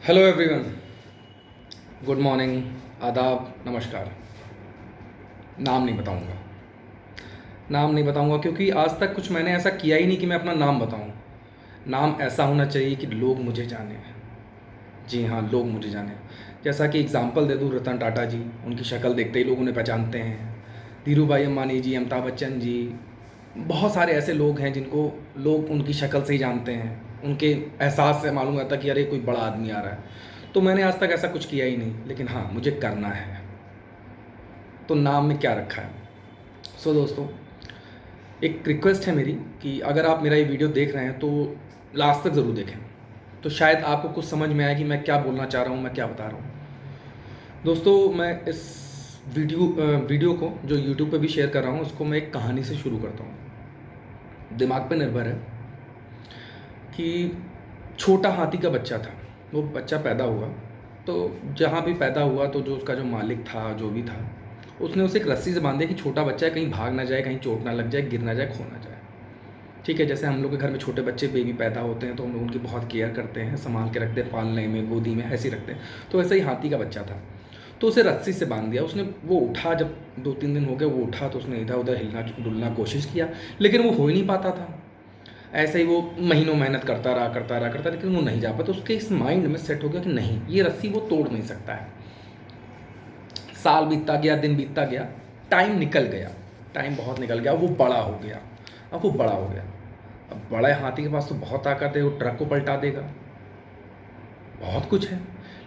Hello everyone, good morning, आदाब, नमस्कार। नाम नहीं बताऊंगा। नाम नहीं बताऊंगा क्योंकि आज तक कुछ मैंने ऐसा किया ही नहीं कि मैं अपना नाम बताऊं। नाम ऐसा होना चाहिए कि लोग मुझे जाने। जी हाँ, लोग मुझे जाने। जैसा कि एग्जांपल दे दूँ, रतन टाटा जी, उनकी शक्ल देखते ही लोग उन्हें पहचानते हैं। धीरू भाई अम्बानी जी, अमिताभ बच्चन जी, बहुत सारे ऐसे लोग हैं जिनको लोग उनकी शक्ल से ही जानते हैं। उनके एहसास से मालूम होता है कि अरे कोई बड़ा आदमी आ रहा है। तो मैंने आज तक ऐसा कुछ किया ही नहीं, लेकिन हाँ, मुझे करना है। तो नाम में क्या रखा है? दोस्तों, एक रिक्वेस्ट है मेरी कि अगर आप मेरा ये वीडियो देख रहे हैं तो लास्ट तक ज़रूर देखें। तो शायद आपको कुछ समझ में आए कि मैं क्या बोलना चाह रहा हूँ, मैं क्या बता रहा हूँ। दोस्तों, मैं इस वीडियो को जो यूट्यूब पे भी शेयर कर रहा हूँ, उसको मैं एक कहानी से शुरू करता हूँ। दिमाग पे निर्भर है कि छोटा हाथी का बच्चा था। वो बच्चा पैदा हुआ, तो जहाँ भी पैदा हुआ तो जो उसका जो मालिक था, जो भी था, उसने उसे एक रस्सी से बांधे कि छोटा बच्चा है, कहीं भाग ना जाए, कहीं चोट ना लग जाए, गिर ना जाए, खो ना जाए। ठीक है, जैसे हम लोग के घर में छोटे बच्चे बेबी पैदा होते हैं तो हम लोग उनकी बहुत केयर करते हैं, संभाल के रखते हैं, पालने में, गोदी में ऐसे ही रखते हैं। तो वैसे ही हाथी का बच्चा था। तो उसे रस्सी से बांध दिया उसने। वो उठा, जब 2-3 दिन हो गए वो उठा तो उसने इधर उधर हिलना डुलना कोशिश किया, लेकिन वो हो ही नहीं पाता था। ऐसे ही वो महीनों मेहनत करता रहा, लेकिन वो नहीं जा पाता। तो उसके इस माइंड में सेट हो गया कि नहीं, ये रस्सी वो तोड़ नहीं सकता है। साल बीतता गया, दिन बीतता गया, टाइम निकल गया, टाइम बहुत निकल गया, वो बड़ा हो गया। अब वो बड़ा हो गया। अब बड़े हाथी के पास तो बहुत ताकत है, वो ट्रक को पलटा देगा, बहुत कुछ है।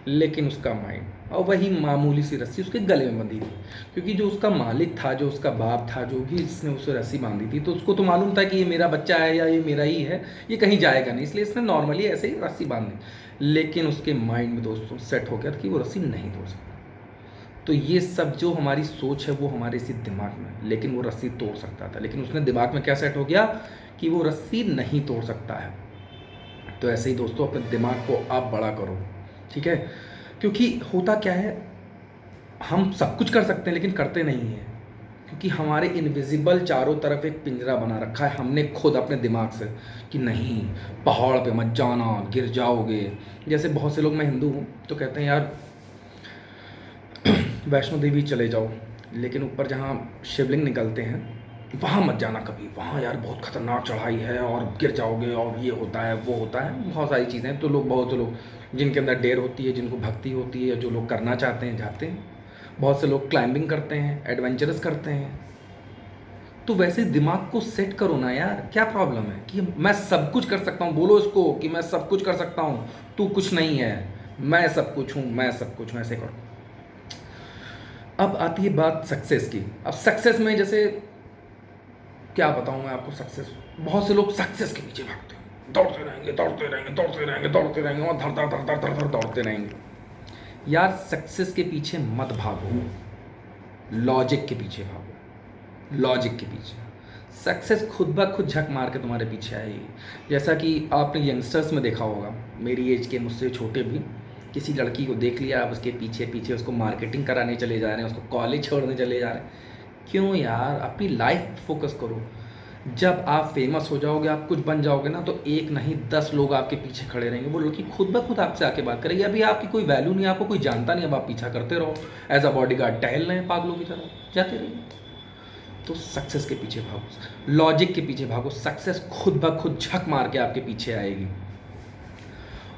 लेकिन उसका माइंड, और वही मामूली सी रस्सी उसके गले में बंधी थी। क्योंकि जो उसका मालिक था, जो उसका बाप था, जो भी इसने उसे रस्सी बांधी थी, तो उसको तो मालूम था कि ये मेरा बच्चा है या ये मेरा ही है, ये कहीं जाएगा नहीं, इसलिए इसने नॉर्मली ऐसे ही रस्सी बांध दी। लेकिन उसके माइंड में दोस्तों सेट हो गया था कि वो रस्सी नहीं तोड़ सकता। तो ये सब जो हमारी सोच है वो हमारे इसी दिमाग में है, लेकिन वो रस्सी तोड़ सकता था। लेकिन उसने दिमाग में क्या सेट हो गया कि वो रस्सी नहीं तोड़ सकता है। तो ऐसे ही दोस्तों, अपने दिमाग को आप बड़ा करो, ठीक है? क्योंकि होता क्या है, हम सब कुछ कर सकते हैं लेकिन करते नहीं हैं। क्योंकि हमारे इनविजिबल चारों तरफ एक पिंजरा बना रखा है हमने खुद अपने दिमाग से, कि नहीं, पहाड़ पे मत जाना, गिर जाओगे। जैसे बहुत से लोग, मैं हिंदू हूँ तो कहते हैं यार वैष्णो देवी चले जाओ, लेकिन ऊपर जहाँ शिवलिंग निकलते हैं वहाँ मत जाना कभी, वहाँ यार बहुत खतरनाक चढ़ाई है और गिर जाओगे और ये होता है वो होता है, बहुत सारी चीज़ें। तो लोग, बहुत से लोग जिनके अंदर डेयर होती है, जिनको भक्ति होती है, जो लोग करना चाहते हैं जाते हैं। बहुत से लोग क्लाइंबिंग करते हैं, एडवेंचरस करते हैं। तो वैसे दिमाग को सेट करो ना यार, क्या प्रॉब्लम है कि मैं सब कुछ कर सकता हूँ? बोलो इसको कि मैं सब कुछ कर सकता हूँ, तू कुछ नहीं है, मैं सब कुछ हूँ, मैं सब कुछ हूँ, ऐसे करो। अब आती है बात सक्सेस की। अब सक्सेस में जैसे क्या बताऊं मैं आपको, सक्सेस, बहुत से लोग सक्सेस के पीछे भागते हैं, दौड़ते रहेंगे, दौड़ते रहेंगे, दौड़ते रहेंगे, दौड़ते रहेंगे, और धर धर धर धर धर धर दौड़ते रहेंगे। यार सक्सेस के पीछे मत भागो, लॉजिक के पीछे भागो, लॉजिक के पीछे। सक्सेस खुद ब खुद झक मार के तुम्हारे पीछे आएगी। जैसा कि आपने यंगस्टर्स में देखा होगा, मेरी एज के, मुझसे छोटे भी, किसी लड़की को देख लिया, आप उसके पीछे पीछे उसको मार्केटिंग कराने चले जा रहे हैं, उसको कॉलेज छोड़ने चले जा रहे हैं। क्यों यार, अपनी लाइफ फोकस करो। जब आप फेमस हो जाओगे, आप कुछ बन जाओगे ना, तो एक नहीं 10 लोग आपके पीछे खड़े रहेंगे। वो लड़की खुद ब खुद आपसे आके बात करेगी। अभी आपकी कोई वैल्यू नहीं, आपको कोई जानता नहीं, अब आप पीछा करते रहो, एज अ बॉडी गार्ड टहल रहे हैं पागलों की तरह, जाते रहिए। तो सक्सेस के पीछे भागो, लॉजिक के पीछे भागो, सक्सेस खुद ब खुद झक मार के आपके पीछे आएगी।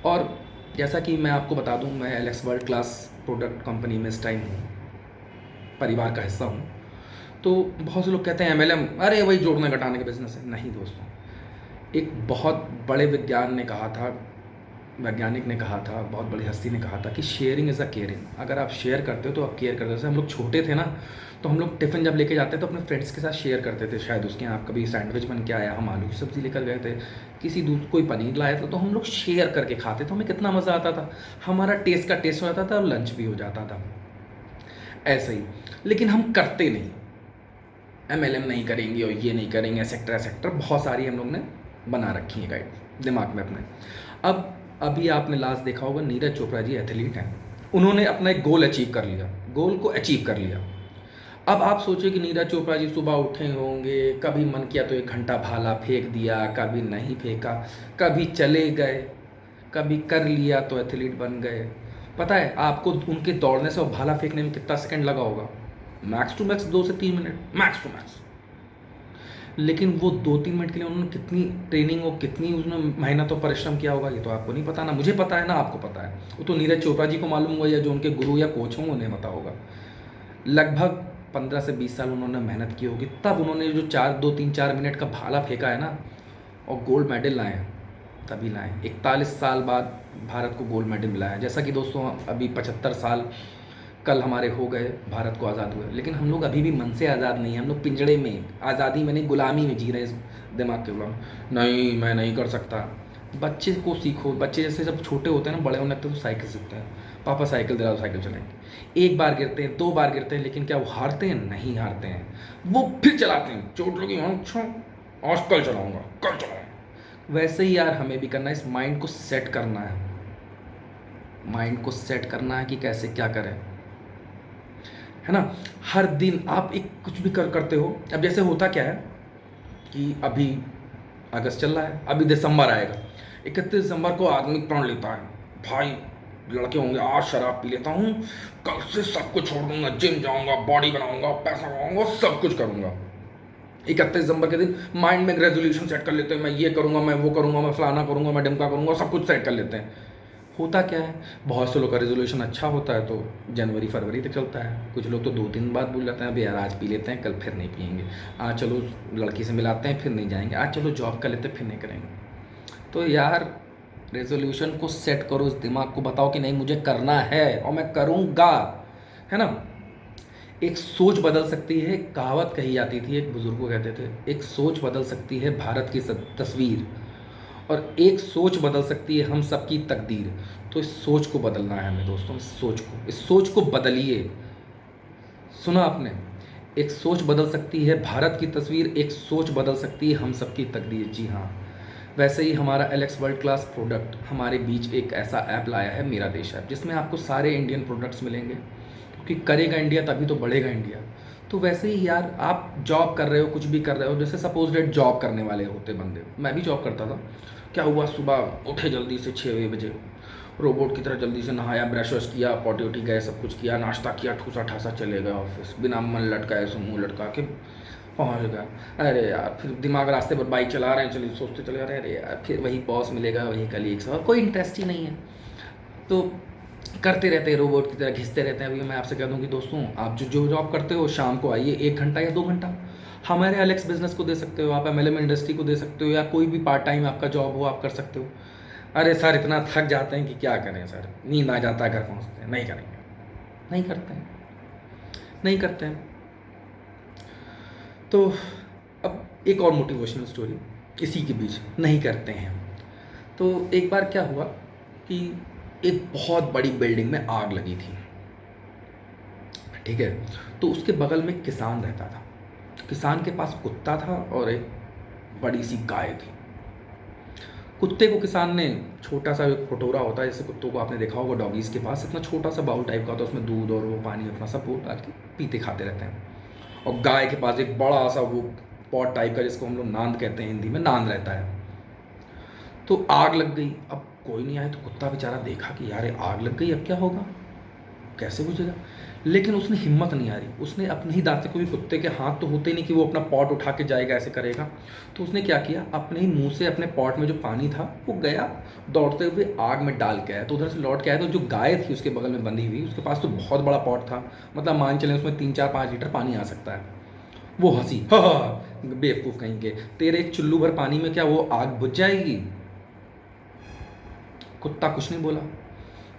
और जैसा कि मैं आपको बता दूं, मैं Alex world class product company में इस टाइम हूँ, परिवार का हिस्सा हूँ। तो बहुत से लोग कहते हैं एमएलएम, अरे वही जोड़ने घटाने का बिजनेस है। नहीं दोस्तों, एक बहुत बड़े वैज्ञानिक ने कहा था, बहुत बड़ी हस्ती ने कहा था कि शेयरिंग इज़ अ केयरिंग। अगर आप शेयर करते हो तो आप केयर करते हो। जैसे हम लोग छोटे थे ना, तो हम लोग टिफ़िन जब लेके जाते तो अपने फ्रेंड्स के साथ शेयर करते थे। शायद उसके यहाँ कभी सैंडविच बन के आया, हम आलू की सब्ज़ी लेकर गए थे, किसी दूसरे कोई पनीर लाया था, तो हम लोग शेयर करके खाते थे। हमें कितना मज़ा आता था, हमारा टेस्ट का टेस्ट हो जाता था और लंच भी हो जाता था। ऐसे ही, लेकिन हम करते नहीं, एमएलएम नहीं करेंगे और ये नहीं करेंगे, सेक्टर एसेक्टर बहुत सारी हम लोग ने बना रखी है गाइड दिमाग में अपने। अब अभी आपने लास्ट देखा होगा, नीरज चोपड़ा जी एथलीट हैं, उन्होंने अपना एक गोल अचीव कर लिया, गोल को अचीव कर लिया। अब आप सोचिए कि नीरज चोपड़ा जी सुबह उठे होंगे, कभी मन किया तो 1 घंटा भाला फेंक दिया, कभी नहीं फेंका, कभी चले गए, कभी कर लिया तो एथलीट बन गए। पता है आपको उनके दौड़ने से और भाला फेंकने में कितना सेकंड लगा होगा? मैक्स टू मैक्स 2 से 3 मिनट, मैक्स टू मैक्स। लेकिन वो 2-3 मिनट के लिए उन्होंने कितनी ट्रेनिंग और कितनी उन्होंने मेहनत और परिश्रम किया होगा, ये तो आपको नहीं पता। ना मुझे पता है ना आपको पता है, वो तो नीरज चोपड़ा जी को मालूम होगा या जो उनके गुरु या कोच होंगे उन्हें पता होगा। लगभग 15 से 20 साल उन्होंने मेहनत की होगी, तब उन्होंने जो 2-3-4 मिनट का भाला फेंका है ना और गोल्ड मेडल लाए हैं, तभी लाए। 41 साल बाद भारत को गोल्ड मेडल मिला है। जैसा कि दोस्तों अभी 75 साल कल हमारे हो गए भारत को आज़ाद हुए, लेकिन हम लोग अभी भी मन से आज़ाद नहीं हैं। हम लोग पिंजड़े में, आज़ादी में नहीं गुलामी में जी रहे हैं, दिमाग के गुलाम। नहीं मैं नहीं कर सकता। बच्चे को सीखो, बच्चे जैसे जब छोटे होते हैं ना, बड़े होने लगते हैं तो साइकिल सीखते हैं। पापा साइकिल दिलाओ, साइकिल चलाएंगे। एक बार गिरते हैं, 2 बार गिरते हैं, लेकिन क्या वो हारते हैं? नहीं हारते हैं, वो फिर चलाते हैं। चोट लगी, अच्छा आज कल चलाऊंगा, कल चलाऊंगा। वैसे ही यार हमें भी करना है, इस माइंड को सेट करना है। माइंड को सेट करना है कि कैसे क्या करें, है ना। हर दिन आप एक कुछ भी करते हो। अब जैसे होता क्या है कि अभी अगस्त चल रहा है, अभी दिसंबर आएगा, 31 दिसंबर को आदमी प्रण लेता है, भाई लड़के होंगे आज शराब पी लेता हूँ, कल से सब कुछ छोड़ दूंगा, जिम जाऊंगा, बॉडी बनाऊंगा, पैसा कमाऊंगा, सब कुछ करूंगा। 31 दिसंबर के दिन माइंड में एक रेजोल्यूशन सेट कर लेते हैं, मैं ये करूंगा, मैं वो करूंगा, मैं फलाना करूंगा, मैं ढिमका करूंगा, सब कुछ सेट कर लेते हैं। होता क्या है, बहुत से लोग का रेजोल्यूशन अच्छा होता है तो जनवरी फरवरी तक चलता है। कुछ लोग तो 2-3 बार भूल जाते हैं, अभी यार आज पी लेते हैं, कल फिर नहीं पियेंगे। आज चलो लड़की से मिलाते हैं, फिर नहीं जाएंगे। आज चलो जॉब कर लेते हैं, फिर नहीं करेंगे। तो यार रेजोल्यूशन को सेट करो, इस दिमाग को बताओ कि नहीं मुझे करना है और मैं करूँगा, है ना। एक सोच बदल सकती है, एक कहावत कही जाती थी, एक बुजुर्ग को कहते थे, एक सोच बदल सकती है भारत की तस्वीर, और एक सोच बदल सकती है हम सबकी तकदीर। तो इस सोच को बदलना है हमें दोस्तों, इस सोच को बदलिए। सुना आपने? एक सोच बदल सकती है भारत की तस्वीर, एक सोच बदल सकती है हम सबकी तकदीर। जी हाँ, वैसे ही हमारा एलेक्स वर्ल्ड क्लास प्रोडक्ट हमारे बीच एक ऐसा ऐप लाया है, मेरा देश ऐप, जिसमें आपको सारे इंडियन प्रोडक्ट्स मिलेंगे, क्योंकि करेगा इंडिया तभी तो बढ़ेगा इंडिया। तो वैसे ही यार आप जॉब कर रहे हो, कुछ भी कर रहे हो, जैसे सपोज डेट जॉब करने वाले होते बंदे, मैं भी जॉब करता था। क्या हुआ, सुबह उठे जल्दी से 6 बजे, रोबोट की तरह जल्दी से नहाया, ब्रश वश किया, पॉटी वोटी गए, सब कुछ किया, नाश्ता किया, ठूसा ठासा चले गए ऑफिस, बिना मन लटकाए से मुँह लटका के पहुँच गया। अरे यार फिर दिमाग रास्ते पर बाइक चला रहे हैं, चलिए सोचते चले जा रहे हैं, अरे यार फिर वही बॉस मिलेगा, वही कलीग्स, और कोई इंटरेस्ट ही नहीं है। तो करते रहते हैं, रोबोट की तरह घिसते रहते हैं। अभी मैं आपसे कह दूं कि दोस्तों आप जो जॉब करते हो, शाम को आइए 1 घंटा या 2 घंटा हमारे एलेक्स बिजनेस को दे सकते हो, आप एमएलएम इंडस्ट्री को दे सकते हो, या कोई भी पार्ट टाइम आपका जॉब हो आप कर सकते हो। अरे सर इतना थक जाते हैं कि क्या करें सर, नींद आ जाता है, घर पहुँचते हैं, नहीं करेंगे, नहीं करते हैं, नहीं करते हैं। तो अब एक और मोटिवेशनल स्टोरी इसी के बीच, नहीं करते हैं। तो एक बार क्या हुआ कि एक बहुत बड़ी बिल्डिंग में आग लगी थी, ठीक है। तो उसके बगल में किसान रहता था, किसान के पास कुत्ता था और एक बड़ी सी गाय थी। कुत्ते को किसान ने, छोटा सा एक कटोरा होता है, जैसे कुत्तों को आपने देखा होगा डॉगीज़ के पास, इतना छोटा सा बाउल टाइप का होता है, उसमें दूध और वो पानी अपना सब वो डाल के पीते खाते रहते हैं। और गाय के पास एक बड़ा सा वो पॉट टाइप का, जिसको हम लोग नांद कहते हैं, हिंदी में नांद रहता है। तो आग लग गई, अब कोई नहीं आया, तो कुत्ता बेचारा देखा कि यार आग लग गई, अब क्या होगा, कैसे बुझेगा। लेकिन उसने हिम्मत नहीं आ रही, उसने अपने ही दांत से, क्योंकि कुत्ते के हाथ तो होते नहीं कि वो अपना पॉट उठा के जाएगा, ऐसे करेगा। तो उसने क्या किया, अपने ही मुंह से अपने पॉट में जो पानी था वो गया, दौड़ते हुए आग में डाल के आया। तो उधर से लौट के आया, तो जो गाय थी उसके बगल में बंधी हुई, उसके पास तो बहुत बड़ा पॉट था, मतलब मान चलें उसमें 3-4-5 लीटर पानी आ सकता है। वो हंसी, हाँ बेवकूफ़ कहीं के, तेरे एक चुल्लू भर पानी में क्या वो आग बुझ जाएगी। कुत्ता कुछ नहीं बोला।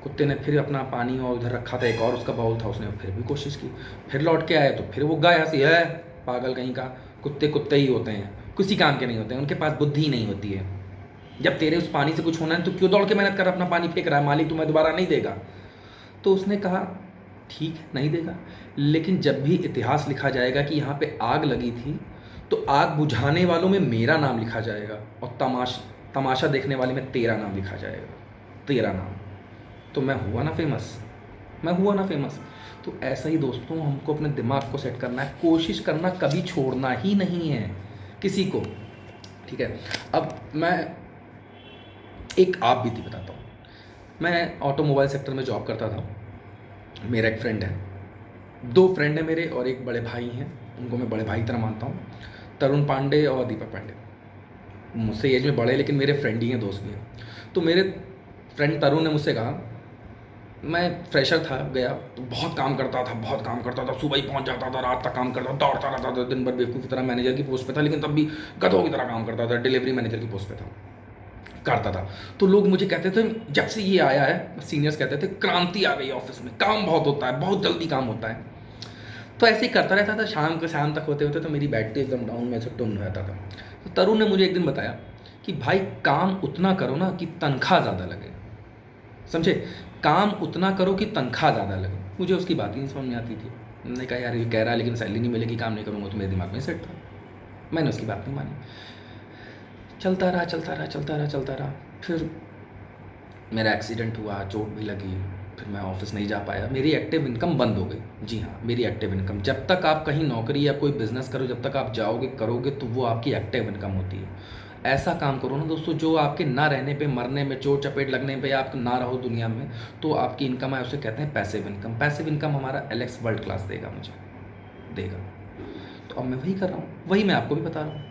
कुत्ते ने फिर अपना पानी और उधर रखा था, एक और उसका बाउल था, उसने फिर भी कोशिश की, फिर लौट के आए तो फिर वो गाय हंसी, है पागल कहीं का, कुत्ते कुत्ते ही होते हैं, किसी काम के नहीं होते हैं, उनके पास बुद्धि नहीं होती है। जब तेरे उस पानी से कुछ होना है तो क्यों दौड़ के मेहनत कर, अपना पानी फेंक रहा है, मालिक तुम्हें दोबारा नहीं देगा। तो उसने कहा ठीक है नहीं देगा, लेकिन जब भी इतिहास लिखा जाएगा कि यहाँ पे आग लगी थी, तो आग बुझाने वालों में मेरा नाम लिखा जाएगा, और तमाशा देखने वाले में तेरा नाम लिखा जाएगा, तेरा नाम। तो मैं हुआ ना फेमस, मैं हुआ ना फेमस। तो ऐसा ही दोस्तों हमको अपने दिमाग को सेट करना है, कोशिश करना, कभी छोड़ना ही नहीं है किसी को, ठीक है। अब मैं एक आप बीती बताता हूँ। मैं ऑटोमोबाइल सेक्टर में जॉब करता था। मेरा एक फ्रेंड है, 2 फ्रेंड हैं मेरे और एक बड़े भाई हैं, उनको मैं बड़े भाई की तरह मानता हूँ, तरुण पांडे और दीपक पांडे। मुझसे एज में बड़े हैं लेकिन मेरे फ्रेंड ही हैं, दोस्त भी हैं। तो मेरे फ्रेंड तरुण ने मुझसे कहा, मैं फ्रेशर था, गया तो बहुत काम करता था, बहुत काम करता था, सुबह ही पहुंच जाता था, रात तक काम करता था, दौड़ता रहता था, दिन भर बेवकूफ़ की तरह मैनेजर की पोस्ट पे था, लेकिन तब भी गधों की तरह काम करता था, डिलीवरी मैनेजर की पोस्ट पे था, करता था। तो लोग मुझे कहते थे, जब से ये आया है, सीनियर्स कहते थे क्रांति आ गई ऑफिस में, काम बहुत होता है, बहुत जल्दी काम होता है। तो ऐसे ही करता रहता था, शाम तक होते होते तो मेरी बैटरी एकदम डाउन में से टुन रहता था। तो तरुण ने मुझे एक दिन बताया कि भाई काम उतना करो ना कि तनख्वाह ज़्यादा लगे, समझे, काम उतना करो कि तनख्वाह ज़्यादा लगे। मुझे उसकी बात ही नहीं समझ में आती थी। मैंने कहा यार ये कह रहा है लेकिन सैलरी नहीं मिलेगी, काम नहीं करूँगा, तो मेरे दिमाग में सेट था। मैंने उसकी बात नहीं मानी, चलता रहा चलता रहा चलता रहा चलता रहा। फिर मेरा एक्सीडेंट हुआ, चोट भी लगी, फिर मैं ऑफिस नहीं जा पाया, मेरी एक्टिव इनकम बंद हो गई। जी हाँ, मेरी एक्टिव इनकम, जब तक आप कहीं नौकरी या कोई बिजनेस करो, जब तक आप जाओगे करोगे तो वो आपकी एक्टिव इनकम होती है। ऐसा काम करो ना दोस्तों जो आपके ना रहने पे, मरने में, चोट चपेट लगने पे, आप ना रहो दुनिया में, तो आपकी इनकम है, उसे कहते हैं पैसिव इनकम। पैसिव इनकम हमारा एलेक्स वर्ल्ड क्लास देगा, मुझे देगा। तो अब मैं वही कर रहा हूँ, वही मैं आपको भी बता रहा हूँ।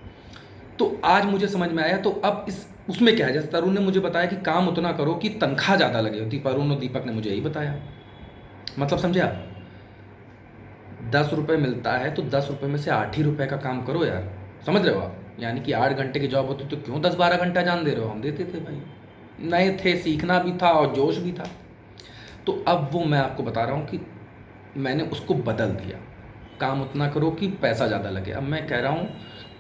तो आज मुझे समझ में आया। तो अब इस उसमें क्या है, जैसे तरुण ने मुझे बताया कि काम उतना करो कि तनख्वाह ज़्यादा लगे, तरुण और दीपक ने मुझे यही बताया। मतलब समझे आप, 10 रुपये मिलता है तो 10 रुपये में से 8 ही रुपये का काम करो यार, समझ रहे हो आप। यानी कि 8 घंटे की जॉब होती तो क्यों 10-12 घंटा जान दे रहे हो, हम देते थे भाई, नए थे, सीखना भी था और जोश भी था। तो अब वो मैं आपको बता रहा हूँ कि मैंने उसको बदल दिया, काम उतना करो कि पैसा ज़्यादा लगे। अब मैं कह रहा हूँ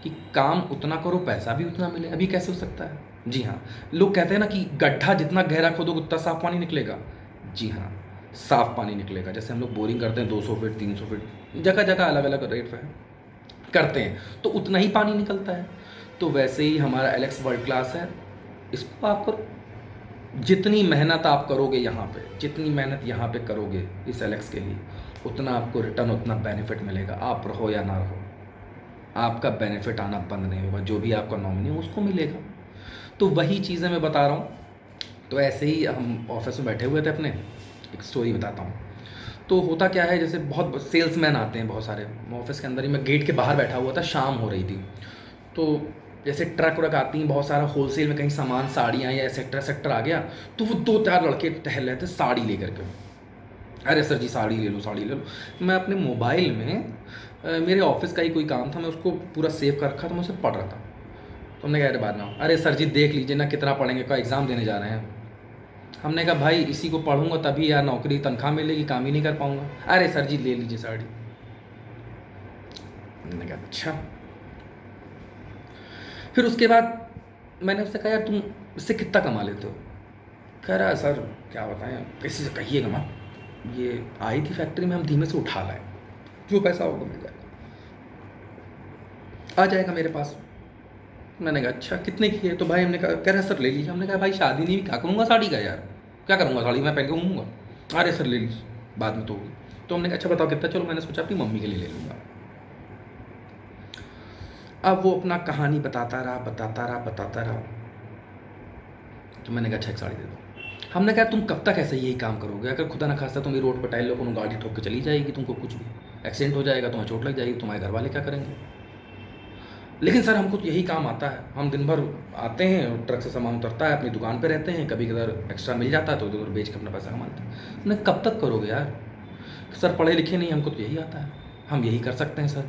कि काम उतना करो पैसा भी उतना मिले। अभी कैसे हो सकता है? जी हाँ, लोग कहते हैं ना कि गड्ढा जितना गहरा खोदोगे उतना साफ पानी निकलेगा। जी हाँ, साफ पानी निकलेगा। जैसे हम लोग बोरिंग करते हैं 200 फीट 300 फीट, जगह जगह अलग अलग रेट है, करते हैं तो उतना ही पानी निकलता है। तो वैसे ही हमारा एलेक्स वर्ल्ड क्लास है, इसको आप करो, जितनी मेहनत आप करोगे यहाँ पे, जितनी मेहनत यहाँ पे करोगे इस एलेक्स के लिए, उतना आपको रिटर्न, उतना बेनिफिट मिलेगा। आप रहो या ना रहो, आपका बेनिफिट आना बंद नहीं होगा, जो भी आपका नॉमिनी हो उसको मिलेगा। तो वही चीज़ें मैं बता रहा हूँ। तो ऐसे ही हम ऑफिस में बैठे हुए थे अपने, एक स्टोरी बताता हूँ। तो होता क्या है, जैसे बहुत सेल्समैन आते हैं बहुत सारे, ऑफिस के अंदर ही मैं गेट के बाहर बैठा हुआ था, शाम हो रही थी। तो जैसे ट्रक व्रक आती हैं बहुत सारा, होलसेल में कहीं सामान, साड़ियाँ या सेक्टर सेक्टर आ गया, तो वो 2-4 लड़के टहल रहे थे साड़ी लेकर के। अरे सर जी साड़ी ले लो, साड़ी ले लो। मैं अपने मोबाइल में मेरे ऑफिस का ही कोई काम था, मैं उसको पूरा सेव कर रखा था, मैं उसे पढ़ रहा था। तो हमने कहा अरे बाद में, अरे सर जी देख लीजिए ना कितना पढ़ेंगे, का एग्ज़ाम देने जा रहे हैं। हमने कहा भाई इसी को पढ़ूंगा तभी यार नौकरी तनख्वाह मिलेगी, काम ही नहीं कर पाऊंगा। अरे सर जी ले लीजिए साड़ी। हमने कहा अच्छा। फिर उसके बाद मैंने उससे कहा यार तुम इससे कितना कमा लेते हो? कह रहा है सर क्या बताएं, किसी से कहिएगा मत, ये आई थी फैक्ट्री में, हम धीमे से उठा लाए, जो पैसा होगा मिल जाएगा, आ जाएगा मेरे पास। मैंने कहा अच्छा कितने की है? तो भाई हमने कहा, कह रहा सर ले लीजिए। हमने कहा भाई शादी नहीं, क्या करूँगा साड़ी का यार, क्या करूँगा साड़ी मैं पहन के घूमूंगा? अरे सर ले लीजिए बाद में तो होगी। तो हमने कहा अच्छा बताओ कितना? चलो मैंने सोचा अपनी मम्मी के लिए ले लूँगा। अब वो अपना कहानी बताता रहा बताता रहा बताता रहा। तो मैंने कहा अच्छा एक साड़ी दे दो। हमने कहा तुम कब तक ऐसे यही काम करोगे? अगर खुदा ना खास्ता तुम ये रोड पर टाइल लो, कोनो गाड़ी ठोक के चली जाएगी, तुमको कुछ भी एक्सीडेंट हो जाएगा, तुम्हें चोट लग जाएगी, तुम्हारे घर वाले क्या करेंगे? लेकिन सर हमको तो यही काम आता है, हम दिन भर आते हैं, ट्रक से सामान उतरता है, अपनी दुकान पे रहते हैं, कभी कभार एक्स्ट्रा मिल जाता है तो उधर बेच के अपना पैसा कमाते हैं। हमने कब तक करोगे यार? सर पढ़े लिखे नहीं, हमको तो यही आता है, हम यही कर सकते हैं सर।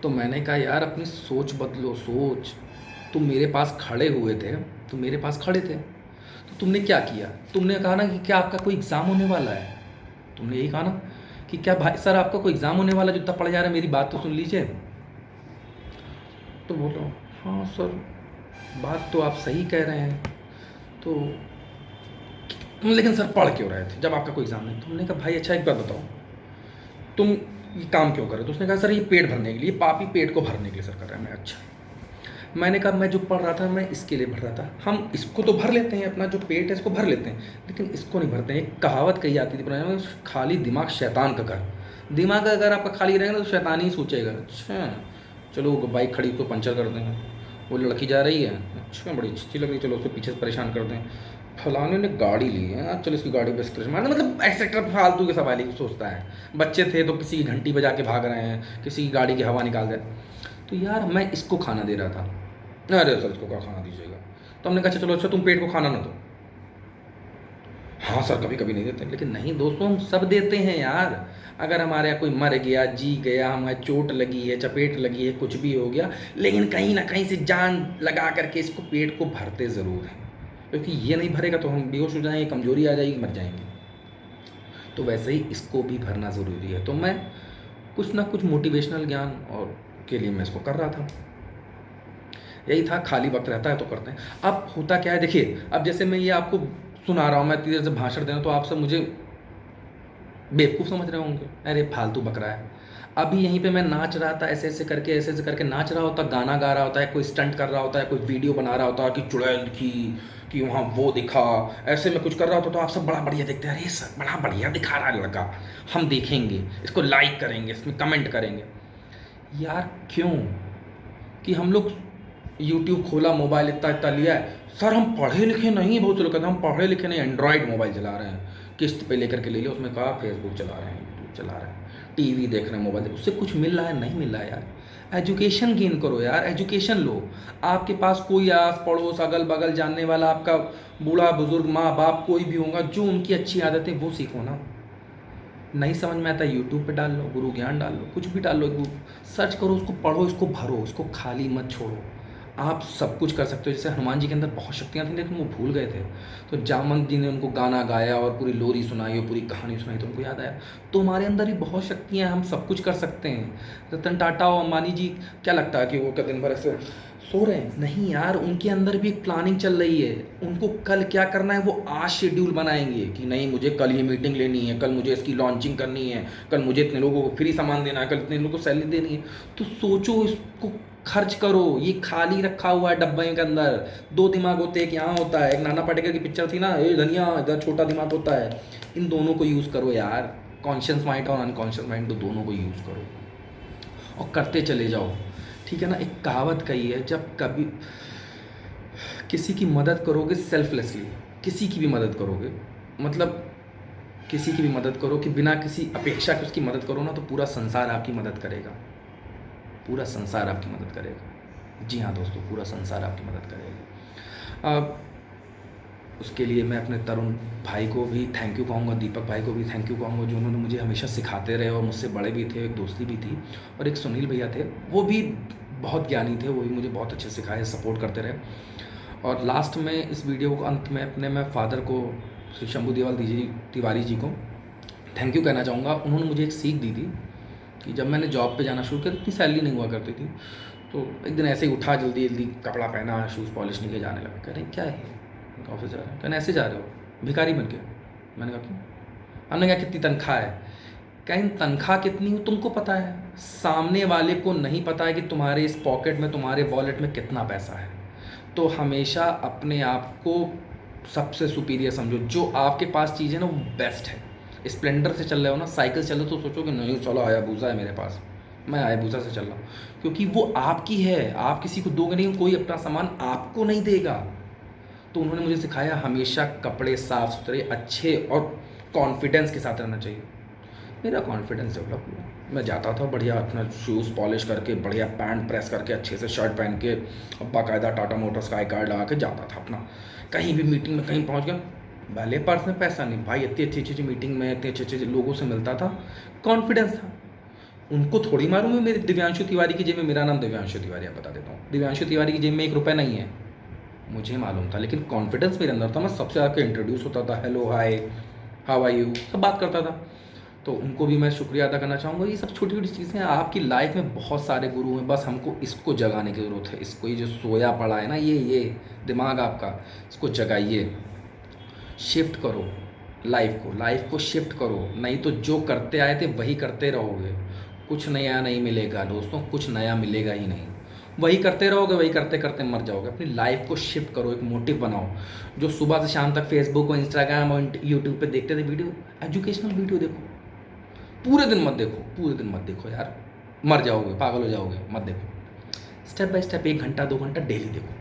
तो मैंने कहा यार अपनी सोच बदलो, सोच। तुम मेरे पास खड़े हुए थे, तुम मेरे पास खड़े थे, तो तुमने क्या किया? तुमने कहा ना कि क्या आपका कोई एग्ज़ाम होने वाला है? तुमने यही कहा ना कि क्या भाई सर आपका कोई एग्ज़ाम होने वाला है, जो इतना पढ़े जा रहा है, मेरी बात तो सुन लीजिए। तो बोल रहा हूँ हाँ सर बात तो आप सही कह रहे हैं, तो लेकिन सर पढ़ क्यों रहे थे जब आपका कोई एग्ज़ाम नहीं? तो हमने कहा भाई अच्छा एक बात बताओ, तुम ये काम क्यों कर रहे हो? तो उसने कहा सर ये पेट भरने के लिए, पापी पेट को भरने के लिए सर कर रहे हैं। मैं अच्छा। मैंने कहा मैं जो पढ़ रहा था मैं इसके लिए भर रहा था, हम इसको तो भर लेते हैं, अपना जो पेट है इसको भर लेते हैं, लेकिन इसको नहीं भरते हैं। एक कहावत कही आती थी पुराने में, खाली दिमाग शैतान का घर। दिमाग अगर आपका खाली रहेगा तो शैतान ही सोचेगा। अच्छा चलो बाइक खड़ी को पंचर कर दें, वो लड़की जा रही है, अच्छा बड़ी अच्छी लग रही, चलो उसको पीछे से परेशान कर दें, फलाने ने गाड़ी ली है, चलो इसकी गाड़ी पे स्क्रैच मारना, मतलब एक्सेट्रा फालतू के सवाल ही सोचता है। बच्चे थे तो किसी की घंटी बजा के भाग रहे हैं, किसी की गाड़ी की हवा निकाल दे। तो यार मैं इसको खाना दे रहा था, अरे सर इसको क्या खाना दीजिएगा, तो हमने कहा अच्छा चलो, अच्छा तुम पेट को खाना ना दो। हाँ सर कभी कभी नहीं देते, लेकिन नहीं दोस्तों, हम सब देते हैं यार। अगर हमारे यहाँ कोई मर गया, जी गया, हमें चोट लगी है, चपेट लगी है, कुछ भी हो गया, लेकिन कहीं ना कहीं से जान लगा करके इसको पेट को भरते ज़रूर हैं, क्योंकि ये नहीं भरेगा तो हम बेहोश हो जाएंगे, कमजोरी आ जाएगी, मर जाएंगे। तो वैसे ही इसको भी भरना ज़रूरी है। तो मैं कुछ ना कुछ मोटिवेशनल ज्ञान और के लिए मैं इसको कर रहा था। यही था, खाली वक्त रहता है तो करते हैं। अब होता क्या है देखिए, अब जैसे मैं ये आपको सुना रहा हूँ, मैं तेरे से भाषण दे रहा हूँ, तो आप सब मुझे बेवकूफ़ समझ रहे होंगे, अरे फालतू बक रहा है। अभी यहीं पे मैं नाच रहा था, ऐसे ऐसे करके नाच रहा होता, गाना गा रहा होता है, कोई स्टंट कर रहा होता है, कोई वीडियो बना रहा होता है कि चुड़ैल की, कि वहाँ वो दिखा, ऐसे में कुछ कर रहा होता, तो आप सब बड़ा बढ़िया देखते हैं, अरे सर बड़ा बढ़िया दिखा रहा है लड़का, हम देखेंगे, इसको लाइक करेंगे, इसमें कमेंट करेंगे। यार क्यों? कि हम लोग यूट्यूब खोला, मोबाइल इतना इतना लिया है, सर हम पढ़े लिखे नहीं, बहुत से लोग कहते हैं हम पढ़े लिखे नहीं, एंड्रॉयड मोबाइल चला रहे हैं, किस्त पे लेकर के ले लिया, उसमें कहा फेसबुक चला रहे हैं, यूट्यूब चला रहे हैं, टीवी देख रहे हैं, मोबाइल उससे कुछ मिल रहा है? नहीं मिल रहा है यार। एजुकेशन गेन करो यार, एजुकेशन लो। आपके पास कोई आस पड़ोस अगल बगल जानने वाला, आपका बूढ़ा बुजुर्ग, माँ बाप कोई भी होगा, जो उनकी अच्छी आदतें वो सीखो ना। नहीं समझ में आता यूट्यूब पे डाल लो, गुरु ज्ञान डाल लो, कुछ भी डाल लो, सर्च करो, उसको पढ़ो, इसको भरो, उसको खाली मत छोड़ो। आप सब कुछ कर सकते हो। जैसे हनुमान जी के अंदर बहुत शक्तियाँ थी, लेकिन वो भूल गए थे, तो जामवंत जी ने उनको गाना गाया और पूरी लोरी सुनाई और पूरी कहानी सुनाई, तो उनको याद आया। तो हमारे अंदर भी बहुत शक्तियाँ हैं, हम सब कुछ कर सकते हैं। रतन टाटा और अंबानी जी, क्या लगता है कि वो क्या दिन भर ऐसे सो रहे हैं? नहीं यार, उनके अंदर भी एक प्लानिंग चल रही है। उनको कल क्या करना है वो आज शेड्यूल बनाएंगे, कि नहीं मुझे कल ये मीटिंग लेनी है, कल मुझे इसकी लॉन्चिंग करनी है, कल मुझे इतने लोगों को फ्री सामान देना है, कल इतने लोगों को सैलरी देनी है। तो सोचो, इसको खर्च करो। ये खाली रखा हुआ है डब्बे के अंदर, दो दिमाग होते हैं, एक यहाँ होता है, एक नाना पाटेकर की पिक्चर थी ना, ए धनिया, इधर छोटा दिमाग होता है। इन दोनों को यूज़ करो यार, कॉन्शियस माइंड और अनकॉन्शियस माइंड, तो दोनों को यूज़ करो और करते चले जाओ, ठीक है ना। एक कहावत कही है, जब कभी किसी की मदद करोगे सेल्फलेसली, किसी की भी मदद करोगे, मतलब किसी की भी मदद करो कि बिना किसी अपेक्षा के उसकी मदद करो ना, तो पूरा संसार आपकी मदद करेगा, पूरा संसार आपकी मदद करेगा। जी हाँ दोस्तों, पूरा संसार आपकी मदद करेगा। अब उसके लिए मैं अपने तरुण भाई को भी थैंक यू कहूँगा, दीपक भाई को भी थैंक यू कहूँगा, जो उन्होंने मुझे हमेशा सिखाते रहे और मुझसे बड़े भी थे, एक दोस्ती भी थी। और एक सुनील भैया थे, वो भी बहुत ज्ञानी थे, वो भी मुझे बहुत अच्छे सिखाए, सपोर्ट करते रहे। और लास्ट में इस वीडियो को अंत में अपने मैं फादर को, श्री शंभू तिवारी जी को थैंक यू कहना चाहूँगा। उन्होंने मुझे एक सीख दी थी कि जब मैंने जॉब पे जाना शुरू किया तो इतनी सैलरी नहीं हुआ करती थी, तो एक दिन ऐसे ही उठा, जल्दी जल्दी कपड़ा पहना, शूज़ पॉलिश नहीं के जाने लगा। कह रहे क्या है, ऑफिस जा रहे हैं? कहने ऐसे जा रहे हो भिखारी बन के? मैंने कहा क्यों? हमने कहा कितनी तनख्वाह है? कहीं तनख्वाह कितनी हो तुमको पता है, सामने वाले को नहीं पता है कि तुम्हारे इस पॉकेट में, तुम्हारे वॉलेट में कितना पैसा है। तो हमेशा अपने आप को सबसे सुपीरियर समझो, जो आपके पास चीज़ है ना वो बेस्ट है। स्प्लेंडर से चल रहे हो ना, साइकिल चल रहे हो, तो सोचो कि नहीं चलो हायाबुसा है मेरे पास, मैं हायाबुसा से चल रहा हूँ, क्योंकि वो आपकी है, आप किसी को दोगे नहीं, कोई अपना सामान आपको नहीं देगा। तो उन्होंने मुझे सिखाया हमेशा कपड़े साफ सुथरे, अच्छे और कॉन्फिडेंस के साथ रहना चाहिए। मेरा कॉन्फिडेंस डेवलप हुआ, मैं जाता था बढ़िया अपना शूज़ पॉलिश करके, बढ़िया पैंट प्रेस करके, अच्छे से शर्ट पहन के, बाकायदा टाटा मोटर्स का आई कार्ड लगा के जाता था अपना। कहीं भी मीटिंग में कहीं पहुंच गया, भले पर्स में पैसा नहीं भाई, इतनी अच्छी अच्छी मीटिंग में इतने अच्छे अच्छे लोगों से मिलता था, कॉन्फिडेंस था। उनको थोड़ी मालूम है मेरे दिव्यांशु तिवारी की जेब में, मेरा नाम दिव्यांशु तिवारी, आप बता देता हूँ, दिव्यांशु तिवारी की जेब में 1 रुपया नहीं है, मुझे मालूम था, लेकिन कॉन्फिडेंस मेरे अंदर था। मैं सबसे आके इंट्रोड्यूस होता था, hello hi how are you, सब बात करता था। तो उनको भी मैं शुक्रिया अदा करना चाहूँगा। ये सब छोटी छोटी चीज़ें हैं, आपकी लाइफ में बहुत सारे गुरु हैं, बस हमको इसको जगाने की ज़रूरत है। इसको, ये जो सोया पड़ा है ना, ये दिमाग आपका, इसको जगाइए, शिफ्ट करो लाइफ को शिफ्ट करो, नहीं तो जो करते आए थे वही करते रहोगे, कुछ नया नहीं मिलेगा दोस्तों, कुछ नया मिलेगा ही नहीं, वही करते रहोगे, वही करते करते मर जाओगे। अपनी लाइफ को शिफ्ट करो, एक मोटिव बनाओ। जो सुबह से शाम तक फेसबुक और इंस्टाग्राम और यूट्यूब पे देखते थे वीडियो, एजुकेशनल वीडियो देखो, पूरे दिन मत देखो, पूरे दिन मत देखो यार, मर जाओगे, पागल हो जाओगे, मत देखो। स्टेप बाय स्टेप 1 घंटा 2 घंटा डेली देखो,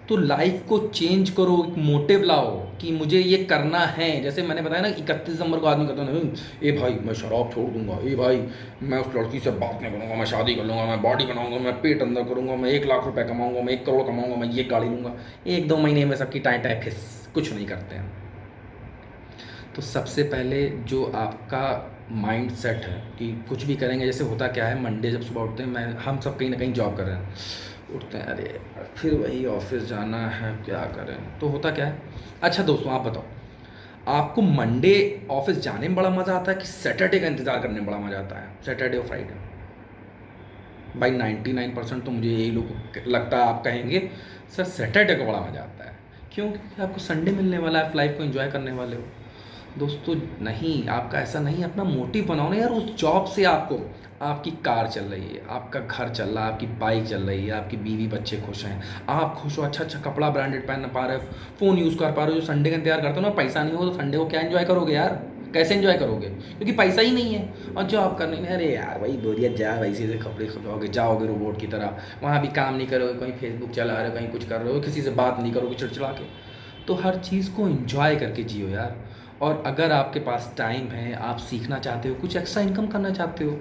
तो लाइफ को चेंज करो, एक मोटिव लाओ कि मुझे ये करना है। जैसे मैंने बताया ना 31 दिसंबर को आदमी कहता है ए भाई मैं शराब छोड़ दूंगा, ए भाई मैं उस लड़की से बात नहीं करूँगा, मैं शादी कर लूँगा, मैं बॉडी बनाऊंगा, मैं पेट अंदर करूँगा, मैं 1 लाख रुपए कमाऊँगा, मैं 1 करोड़ कमाऊँगा, मैं ये गाड़ी लूँगा। 1-2 महीने में सबकी टाइम टाइम फिस कुछ नहीं करते हैं। तो सबसे पहले जो आपका माइंड सेट है कि कुछ भी करेंगे, जैसे होता क्या है, मंडे जब सुबह उठते हैं, मैं हम सब कहीं ना कहीं जॉब कर रहे हैं, उठते हैं अरे फिर वही ऑफिस जाना है, क्या करें, तो होता क्या है। अच्छा दोस्तों आप बताओ, आपको मंडे ऑफिस जाने में बड़ा मज़ा आता है कि सैटरडे का इंतज़ार करने में बड़ा मज़ा आता है, सैटरडे और फ्राइडे? भाई 99% तो मुझे यही लोग लगता है आप कहेंगे सर सैटरडे को बड़ा मज़ा आता है। क्यों? क्योंकि आपको संडे मिलने वाला है, आप लाइफ को एंजॉय करने वाले हो। दोस्तों नहीं, आपका ऐसा नहीं, अपना मोटिव बनाओ ना यार। उस जॉब से आपको, आपकी कार चल रही है, आपका घर चल रहा है, आपकी बाइक चल रही है, आपकी बीवी बच्चे खुश हैं, आप खुश हो, अच्छा अच्छा कपड़ा ब्रांडेड पहन पा रहे हो, फ़ोन यूज़ कर पा रहे हो। जो संडे का इंतजार करते हो ना, पैसा नहीं हो तो संडे को क्या एंजॉय करोगे यार? कैसे एंजॉय करोगे? क्योंकि पैसा ही नहीं है। और जॉब करने में अरे यार वही बोरियत, जा वैसे से कपड़े खपाओगे, जाओगे रोबोट की तरह, वहाँ भी काम नहीं करोगे, कहीं फेसबुक चला रहे हो, कहीं कुछ कर रहे हो, किसी से बात नहीं करोगे चिड़चिड़ा के। तो हर चीज़ को एंजॉय करके जियो यार। और अगर आपके पास टाइम है, आप सीखना चाहते हो, कुछ एक्स्ट्रा इनकम करना चाहते हो,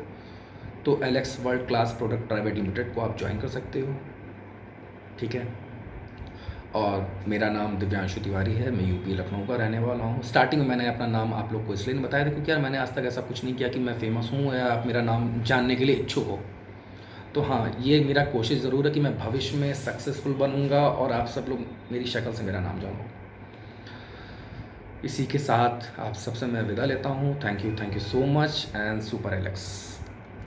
तो Alex world class product private limited को आप ज्वाइन कर सकते हो। ठीक है। और मेरा नाम दिव्यांशु तिवारी है, मैं यूपी लखनऊ का रहने वाला हूँ। स्टार्टिंग में मैंने अपना नाम आप लोग को इसलिए नहीं बताया था क्योंकि यार मैंने आज तक ऐसा कुछ नहीं किया कि मैं फेमस हूँ या आप मेरा नाम जानने के लिए इच्छुक हो। तो हाँ, ये मेरा कोशिश ज़रूर है कि मैं भविष्य में सक्सेसफुल बनूँगा और आप सब लोग मेरी शक्ल से मेरा नाम जानोगे। इसी के साथ आप सबसे मैं विदा लेता हूँ। Thank you so much and super Alex.